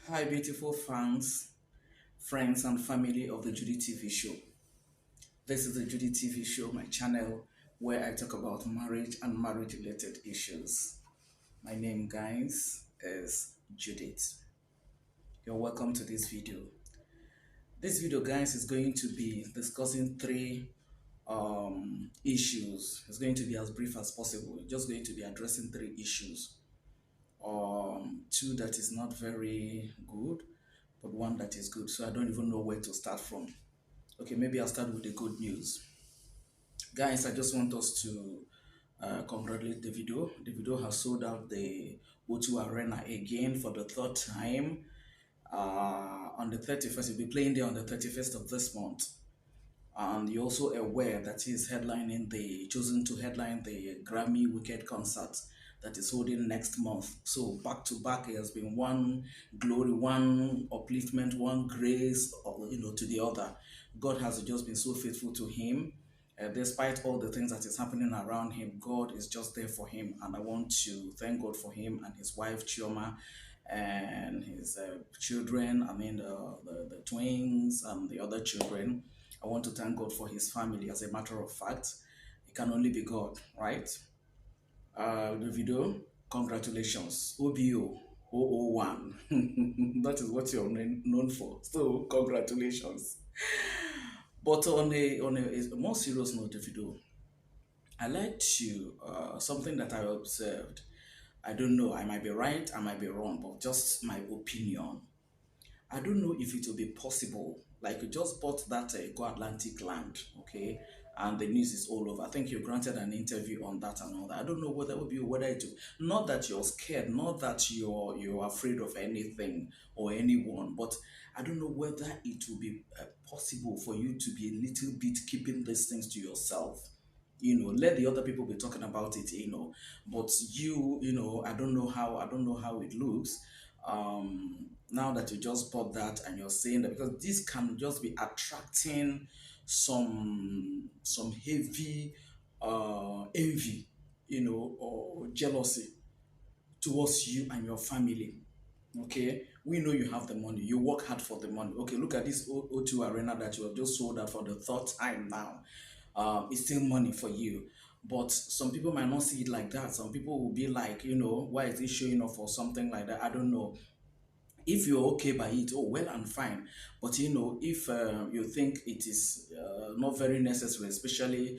Hi, beautiful fans, friends, and family of the Judy TV show. This is the Judy TV show, my channel, where I talk about marriage and marriage related issues. My name, guys, is Judith. You're welcome to this video. This video, guys, is going to be discussing three issues. It's going to be as brief as possible. Just going to be addressing three issues. Two that is not very good, but one that is good. So I don't even know where to start from. Okay, maybe I'll start with the good news. Guys, I just want us to congratulate Davido. Davido has sold out the O2 Arena again for the third time. On the 31st, he'll be playing there on the 31st of this month. And you're also aware that he's chosen to headline the Grammy Wicked concert that is holding next month. So back to back, it has been one glory, one upliftment, one grace, to the other. God has just been so faithful to him. Despite all the things that is happening around him, God is just there for him. And I want to thank God for him and his wife, Chioma, and his children, the twins and the other children. I want to thank God for his family. As a matter of fact, it can only be God, right? The video, congratulations, OBO, OO1. That is what you're known for. So, congratulations. But on a more serious note, the video, I like to, something that I observed. I don't know, I might be right, I might be wrong, but just my opinion. I don't know if it will be possible. Like you just bought that Go Atlantic land, okay, and the news is all over. I think you granted an interview on that and all that. I don't know whether it will, not that you're scared, not that you're afraid of anything or anyone, but I don't know whether it will be possible for you to be a little bit keeping these things to yourself. Let the other people be talking about it, but I don't know how it looks. Now that you just bought that and you're saying that, because this can just be attracting some heavy envy, or jealousy towards you and your family. Okay, we know you have the money, you work hard for the money. Okay, look at this O2 Arena that you have just sold out for the third time now. It's still money for you. But some people might not see it like that. Some people will be like, why is he showing off or something like that? I don't know. If you're okay by it, oh well and fine. But if you think it is not very necessary, especially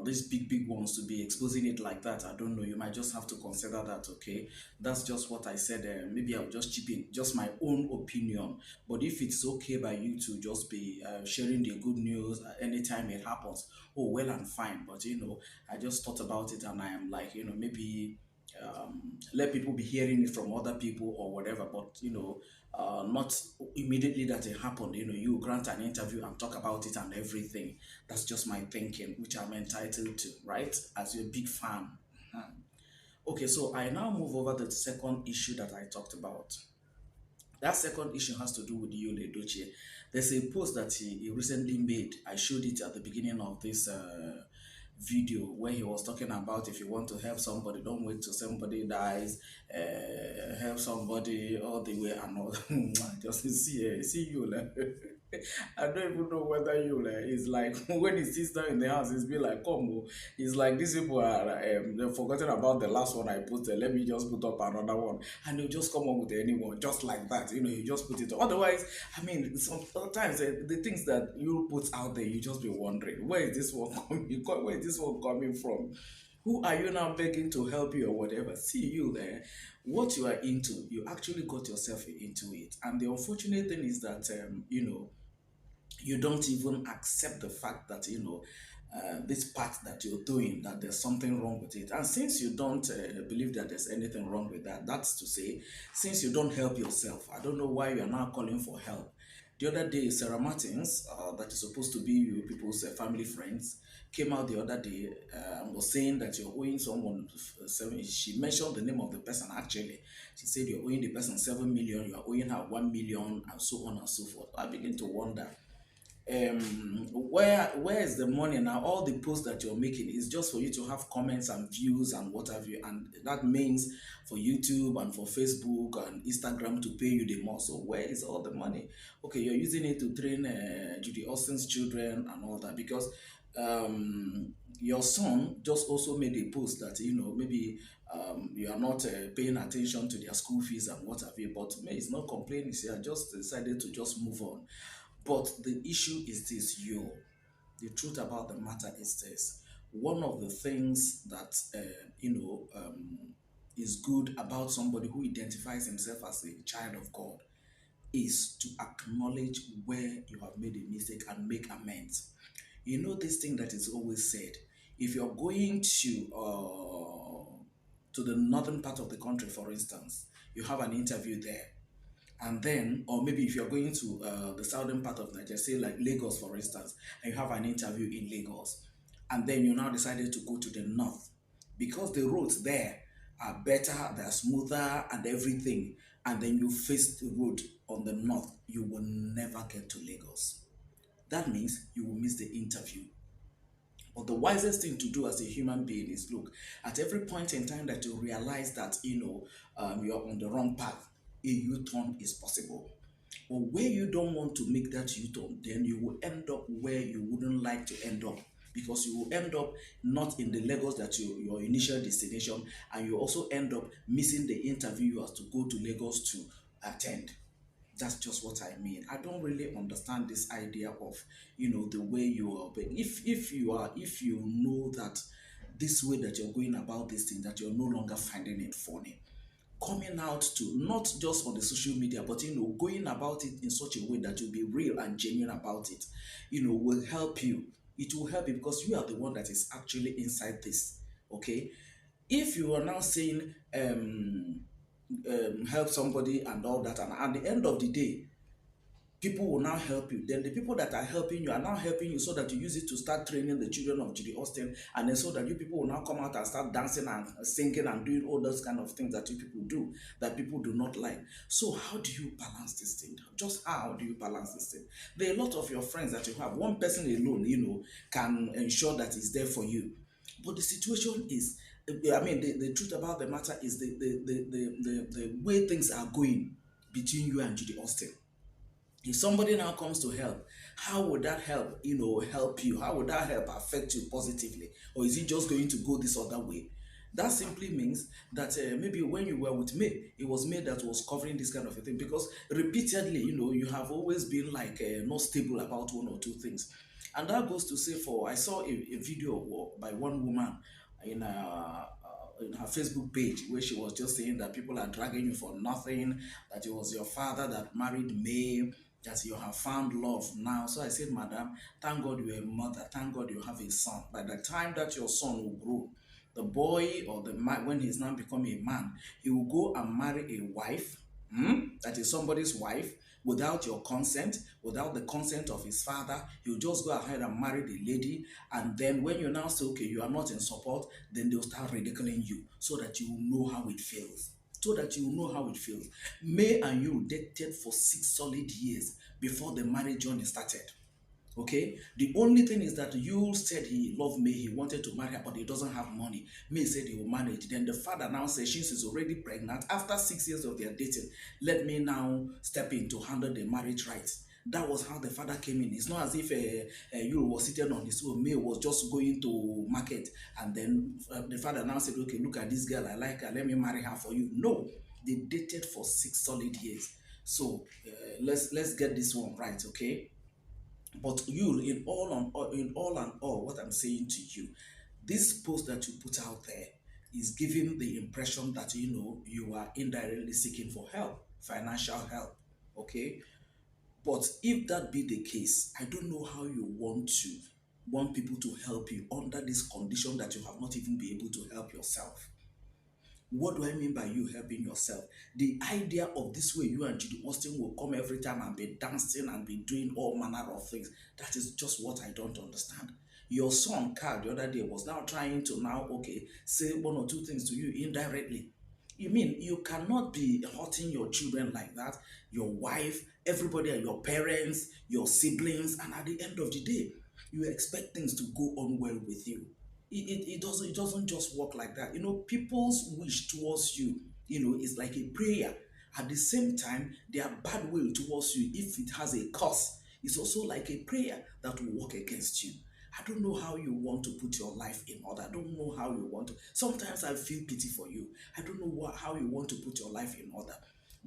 these big ones, to be exposing it like that, I don't know, you might just have to consider that. Okay, that's just what I said. Maybe I'll just chip in just my own opinion. But if it's okay by you to just be sharing the good news anytime it happens, oh well and fine. But I just thought about it and I am like, maybe let people be hearing it from other people or whatever, but not immediately that it happened. You grant an interview and talk about it and everything. That's just my thinking, which I'm entitled to, right? As a big fan. Mhm. Okay, so I now move over to the second issue that I talked about. That second issue has to do with Yul Edochie. There's a post that he recently made. I showed it at the beginning of this video where he was talking about, if you want to help somebody, don't wait till somebody dies. Help somebody all the way and all. Just see you. I don't even know whether you is like when he sits down in the house, he's be like, come, oh. He's like, these people are they've forgotten about the last one I posted. Let me just put up another one, and he'll just come up with anyone just like that. You just put it up. Otherwise, I mean, sometimes the things that you put out there, you just be wondering, where is this one coming? Where is this one coming from? Who are you now begging to help you or whatever? See you there. What you are into, you actually got yourself into it. And the unfortunate thing is that, you don't even accept the fact that this part that you're doing, that there's something wrong with it. And since you don't believe that there's anything wrong with that, that's to say, since you don't help yourself, I don't know why you're now calling for help. The other day, Sarah Martins, that is supposed to be you people's family friends, came out the other day and was saying that you're owing someone she mentioned the name of the person actually. She said you're owing the person 7 million, you're owing her 1 million, and so on and so forth. I begin to wonder, Where is the money now? All the posts that you're making is just for you to have comments and views and what have you, and that means for YouTube and for Facebook and Instagram to pay you the more. So where is all the money? Okay, you're using it to train Judy Austin's children and all that, because your son just also made a post that, maybe you are not paying attention to their school fees and what have you, but me, he's not complaining. He just decided to just move on. But the issue is this, you. The truth about the matter is this. One of the things that, is good about somebody who identifies himself as a child of God is to acknowledge where you have made a mistake and make amends. You know this thing that is always said. If you're going to the northern part of the country, for instance, you have an interview there, and then, or maybe if you're going to the southern part of Nigeria, say like Lagos for instance, and you have an interview in Lagos, and then you now decided to go to the north, because the roads there are better, they're smoother and everything, and then you face the road on the north, you will never get to Lagos. That means you will miss the interview. But the wisest thing to do as a human being is look, at every point in time that you realize that you're on the wrong path, a U-turn is possible. But where you don't want to make that U-turn, then you will end up where you wouldn't like to end up, because you will end up not in the Lagos that your initial destination, and you also end up missing the interview you have to go to Lagos to attend. That's just what I mean. I don't really understand this idea of, the way you are. But if you know that this way that you're going about this thing, that you're no longer finding it funny, coming out to not just on the social media, but going about it in such a way that you'll be real and genuine about it, will help you. It will help you because you are the one that is actually inside this. Okay, if you are now saying help somebody and all that, and at the end of the day people will now help you, then the people that are helping you are now helping you so that you use it to start training the children of Judy Austin, and then so that you people will now come out and start dancing and singing and doing all those kind of things that you people do that people do not like. So how do you balance this thing? Just how do you balance this thing? There are a lot of your friends that you have. One person alone, can ensure that it's there for you. But the situation is, I mean, the truth about the matter is the way things are going between you and Judy Austin. If somebody now comes to help, how would that help, help you? How would that help affect you positively? Or is it just going to go this other way? That simply means that maybe when you were with me, it was me that was covering this kind of a thing, because repeatedly, you have always been like not stable about one or two things. And that goes to say, for I saw a video by one woman in her Facebook page, where she was just saying that people are dragging you for nothing, that it was your father that married May, that you have found love now. So I said, Madam, thank God you're a mother. Thank God you have a son. By the time that your son will grow, the boy or the man, when he's now become a man, he will go and marry a wife, that is somebody's wife, without your consent, without the consent of his father. He'll just go ahead and marry the lady. And then when you now say, okay, you are not in support, then they'll start ridiculing you so that you will know how it feels. So that you will know how it feels. May and you dated for 6 solid years before the marriage journey started. Okay, the only thing is that you said he loved me, he wanted to marry her, but he doesn't have money. May said he will manage. Then the father now says she's already pregnant. After 6 years of their dating, let me now step in to handle the marriage rights. That was how the father came in. It's not as if you was sitting on his own. May was just going to market, and then the father now said, okay, look at this girl, I like her, let me marry her for you. No, they dated for 6 solid years. So let's get this one right, okay? But you, in all and all, what I'm saying to you, this post that you put out there is giving the impression that you are indirectly seeking for help, financial help. Okay, but if that be the case, I don't know how you want people to help you under this condition that you have not even been able to help yourself. What do I mean by you helping yourself? The idea of this way you and Judy Austin will come every time and be dancing and be doing all manner of things, that is just what I don't understand. Your son Carl the other day was now trying to now, okay, say one or two things to you indirectly. You mean you cannot be hurting your children like that, your wife, everybody, your parents, your siblings, and at the end of the day, you expect things to go on well with you. It doesn't just work like that. People's wish towards you, is like a prayer. At the same time, their bad will towards you, if it has a cause, is also like a prayer that will work against you. I don't know how you want to put your life in order. I don't know how you want to. Sometimes I feel pity for you. I don't know how you want to put your life in order.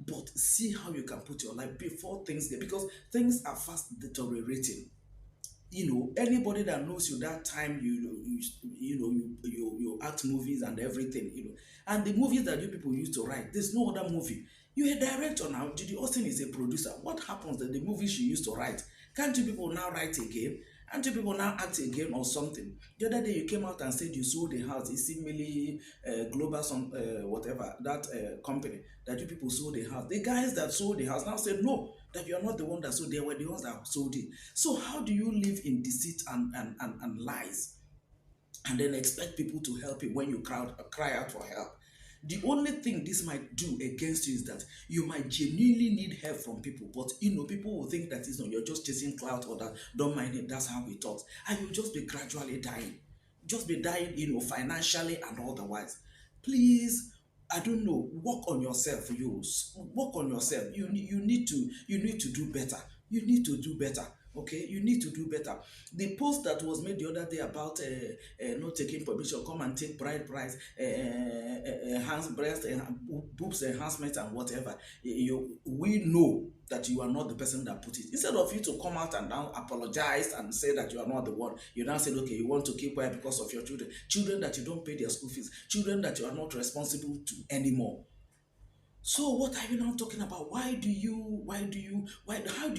But see how you can put your life before things get, because things are fast deteriorating. Anybody that knows you that time, you act movies and everything, and the movies that you people used to write, there's no other movie. You're a director now. Judy Austin is a producer. What happens that the movies she used to write, can't you people now write again? Can't you people now act again or something? The other day you came out and said you sold the house. It's seemingly global, some whatever that company that you people sold the house. The guys that sold the house now said no, that you are not the one that sold. They were the ones that sold it. So how do you live in deceit and lies, and then expect people to help you when you cry out for help? The only thing this might do against you is that you might genuinely need help from people, but people will think that you're just chasing clout, or that don't mind him, that's how he talks, and you'll just be gradually dying. Just be dying, financially and otherwise. Please, I don't know, work on yourself. Work on yourself. You need to do better. You need to do better. Okay, you need to do better. The post that was made the other day about not taking permission, come and take bride price, hands, breast, boobs enhancement, and whatever. We know that you are not the person that put it. Instead of you to come out and now apologize and say that you are not the one, you now say, okay, you want to keep quiet because of your children that you don't pay their school fees, children that you are not responsible to anymore. So what are you now talking about? How do you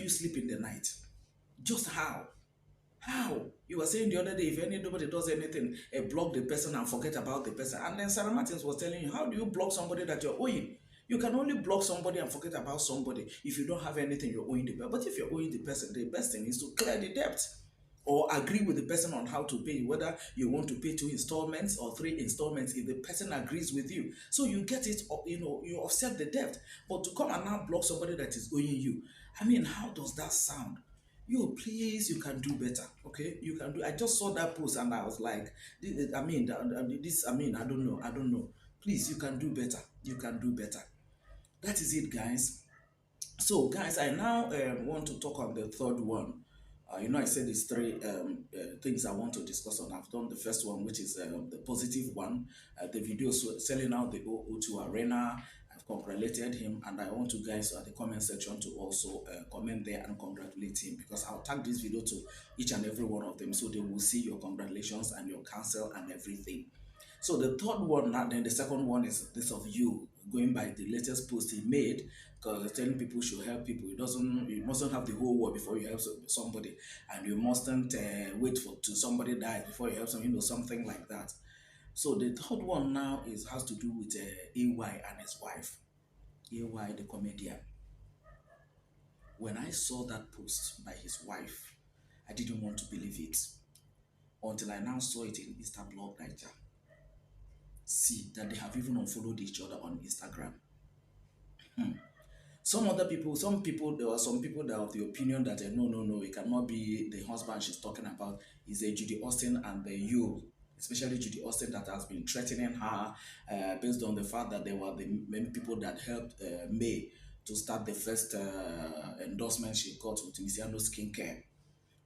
sleep in the night? Just how? How? You were saying the other day, if anybody does anything, block the person and forget about the person. And then Sarah Martins was telling you, how do you block somebody that you're owing? You can only block somebody and forget about somebody if you don't have anything you're owing the person. But if you're owing the person, the best thing is to clear the debt, or agree with the person on how to pay, whether you want to pay 2 installments or 3 installments, if the person agrees with you. So you get it, you offset the debt. But to come and now block somebody that is owing you, I mean, how does that sound? Please, you can do better. Okay, you can do. I just saw that post and I was like, I don't know. Please, you can do better. You can do better. That is it, guys. So, guys, I now want to talk on the third one. I said it's three things I want to discuss on. I've done the first one, which is the positive one. The video selling out the O2 Arena. I've congratulated him, and I want you guys at the comment section to also comment there and congratulate him, because I'll tag this video to each and every one of them, so they will see your congratulations and your counsel and everything. So the third one, and then the second one is this of you, going by the latest post he made, because telling people should help people. You mustn't have the whole world before you help somebody, and you mustn't wait for to somebody die before you help some, something like that. So the third one now has to do with AY and his wife. AY, the comedian. When I saw that post by his wife, I didn't want to believe it until I now saw it in Instablog Niger. See that they have even unfollowed each other on Instagram. There are some people that are of the opinion that no, it cannot be the husband she's talking about. Is a Judy Austin and the Yul, especially Judy Austin, that has been threatening her based on the fact that they were the main people that helped May to start the first endorsement she got with Misiano Skincare.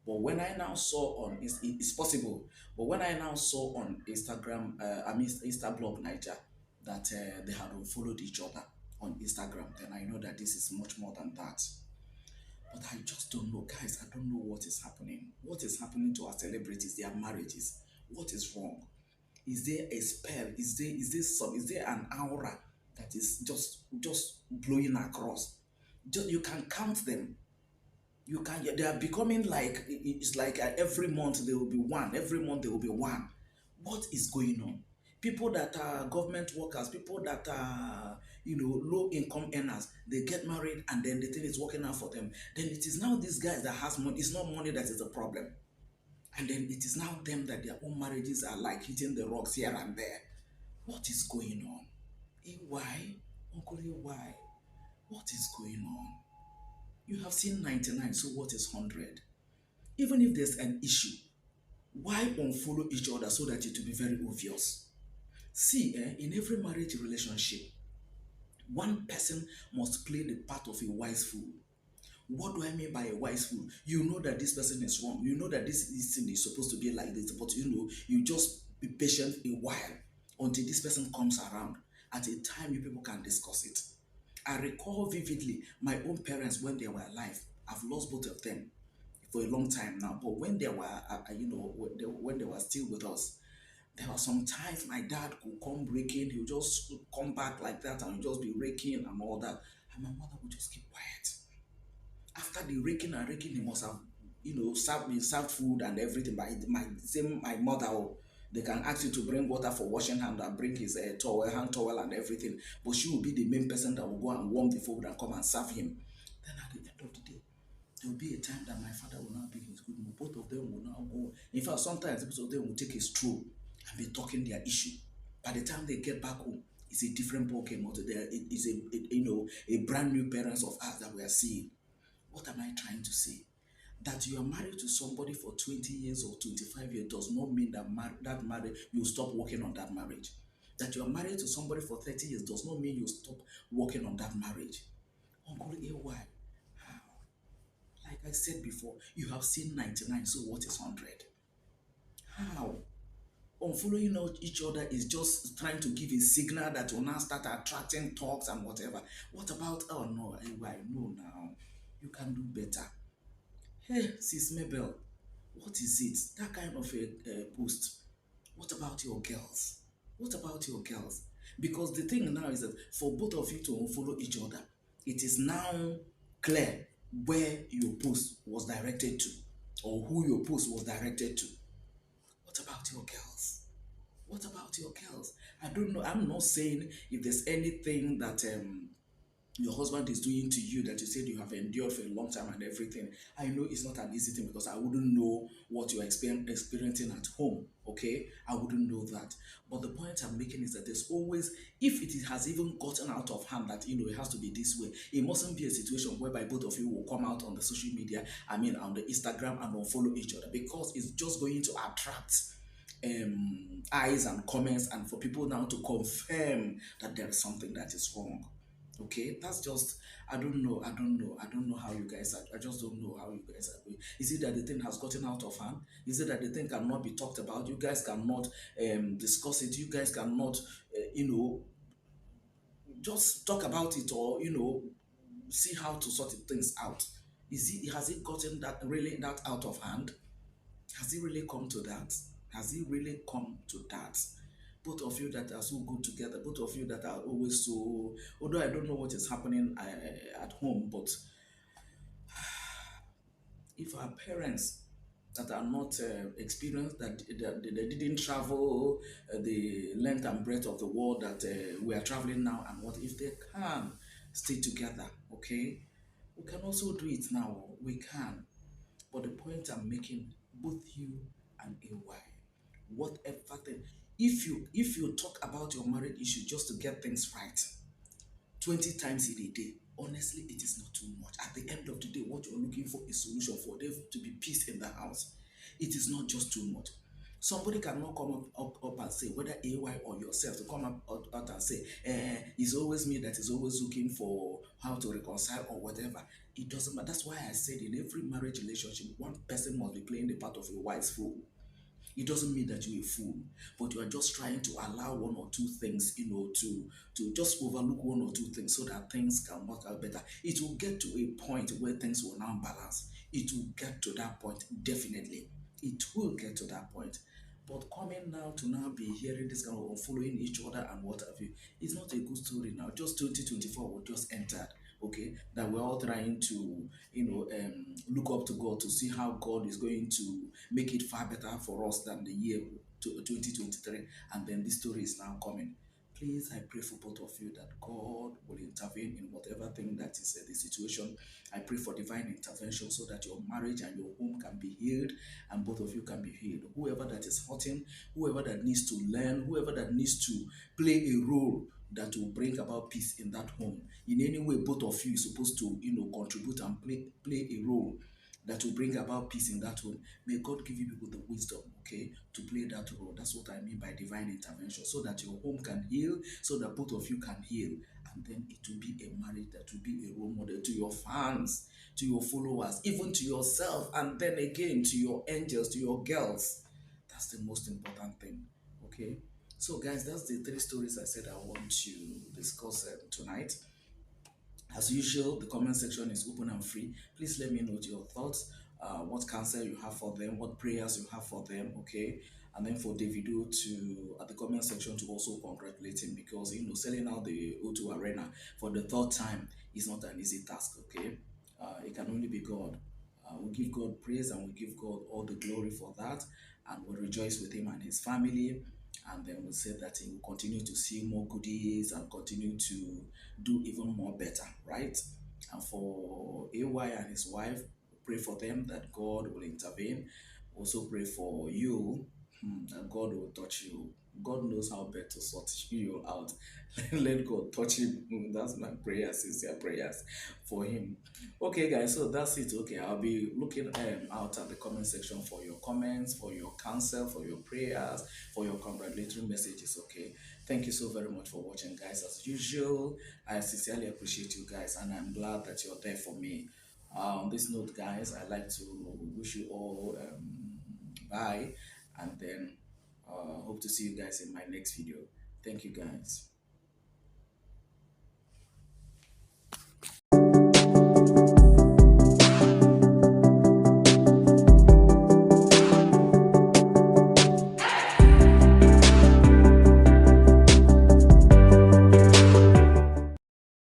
But when I now saw on, it's possible, but when I now saw on Instagram, Instablog Niger, that they had unfollowed each other on Instagram, then I know that this is much more than that. But I just don't know, guys. I don't know what is happening. What is happening to our celebrities, their marriages? What is wrong? Is there a spell? Is there an aura that is just blowing across? You can count them. They are becoming like, it's like every month there will be one, every month there will be one. What is going on? People that are government workers, people that are low income earners, they get married and then the thing is working out for them. Then it is now these guys that has money. It's not money that is the problem, and then it is now them that their own marriages are like hitting the rocks here and there. What is going on? AY, Uncle AY, what is going on? You have seen 99, so what is 100? Even if there's an issue, why unfollow each other so that it will be very obvious? See, in every marriage relationship, one person must play the part of a wise fool. What do I mean by a wise fool? You know that this person is wrong. You know that this thing is supposed to be like this, but you just be patient a while until this person comes around. At a time, you people can discuss it. I recall vividly my own parents when they were alive. I've lost both of them for a long time now, but when they were, when they were still with us, there were some times my dad could come raking, he would just come back like that and just be raking and all that. And my mother would just keep quiet. After the raking and raking, he must have, served food and everything. By my mother, oh, they can ask you to bring water for washing hand and bring his towel, hand towel and everything. But she will be the main person that will go and warm the food and come and serve him. Then at the end of the day, there will be a time that my father will now be in his good mood. Both of them will now go. In fact, sometimes both of them will take a stroll and be talking their issue. By the time they get back home, it's a different ballgame. It's a brand new parents of us that we are seeing. What am I trying to say? That you are married to somebody for 20 years or 25 years does not mean that that marriage you stop working on that marriage. That you are married to somebody for 30 years does not mean you stop working on that marriage. Uncle AY, how? Like I said before, you have seen 99, so what is 100? How? Unfollowing each other is just trying to give a signal that will now start attracting talks and whatever. What about, oh no, AY, no now. You can do better. Hey, sis Mabel, what is it? That kind of a post. What about your girls? What about your girls? Because the thing now is that for both of you to unfollow each other, it is now clear where your post was directed to or who your post was directed to. What about your girls? What about your girls? I don't know. I'm not saying if there's anything that your husband is doing to you that you said you have endured for a long time and everything. I know it's not an easy thing because I wouldn't know what you're experiencing at home, okay? I wouldn't know that. But the point I'm making is that there's always, if it has even gotten out of hand that, it has to be this way, it mustn't be a situation whereby both of you will come out on the social media, on the Instagram and unfollow each other because it's just going to attract eyes and comments and for people now to confirm that there is something that is wrong. Okay, that's just I don't know how you guys are. I just don't know how you guys are going. Is it that the thing has gotten out of hand? Is it that the thing cannot be talked about? You guys cannot discuss it. You guys cannot just talk about it or see how to sort things out. Has it gotten that really that out of hand? Has it really come to that? Has it really come to that? Both of you that are so good together, both of you that are always so, although I don't know what is happening at home, but if our parents that are not experienced, that they didn't travel the length and breadth of the world that we are traveling now, and what if they can stay together, okay? We can also do it now, we can. But the point I'm making, both you and AY, whatever thing, if you talk about your marriage issue just to get things right, 20 times in a day, honestly, it is not too much. At the end of the day, what you're looking for is solution for there to be peace in the house. It is not just too much. Somebody cannot come up and say, whether AY or yourself, to come out and say, it's always me that is always looking for how to reconcile or whatever. It doesn't matter. That's why I said in every marriage relationship, one person must be playing the part of a wise fool. It doesn't mean that you're a fool, but you are just trying to allow one or two things, to just overlook one or two things so that things can work out better. It will get to a point where things will now balance. It will get to that point, definitely. It will get to that point. But coming now to now be hearing this kind of following each other and what have you, it's not a good story now. Just 2024 will just entered, okay? That we're all trying to, look up to God to see how God is going to make it far better for us than the year 2023. And then this story is now coming. Please, I pray for both of you that God will intervene in whatever thing that is the situation. I pray for divine intervention so that your marriage and your home can be healed and both of you can be healed. Whoever that is hurting, whoever that needs to learn, whoever that needs to play a role that will bring about peace in that home. In any way, both of you is supposed to, contribute and play a role that will bring about peace in that home. May God give you people the wisdom, okay, to play that role. That's what I mean by divine intervention, so that your home can heal, so that both of you can heal. And then it will be a marriage that will be a role model to your fans, to your followers, even to yourself, and then again to your angels, to your girls. That's the most important thing, okay? So, guys, that's the three stories I said I want to discuss tonight. As usual, the comment section is open and free. Please let me know your thoughts, what counsel you have for them, what prayers you have for them, okay? And then for Davido to, at the comment section, to also congratulate him, because, selling out the O2 Arena for the third time is not an easy task, okay? It can only be God. We give God praise and we give God all the glory for that, and we rejoice with him and his family. And then we say that he will continue to see more goodies and continue to do even more better, right? And for AY and his wife, pray for them that God will intervene. Also pray for you, that God will touch you. God knows how best to sort you out. Let God touch him. That's my prayer, sincere prayers for him. Okay, guys, so that's it. Okay, I'll be looking out at the comment section for your comments, for your counsel, for your prayers, for your congratulatory messages. Okay, thank you so very much for watching, guys. As usual, I sincerely appreciate you guys, and I'm glad that you're there for me. On this note, guys, I'd like to wish you all bye, and then hope to see you guys in my next video. Thank you, guys.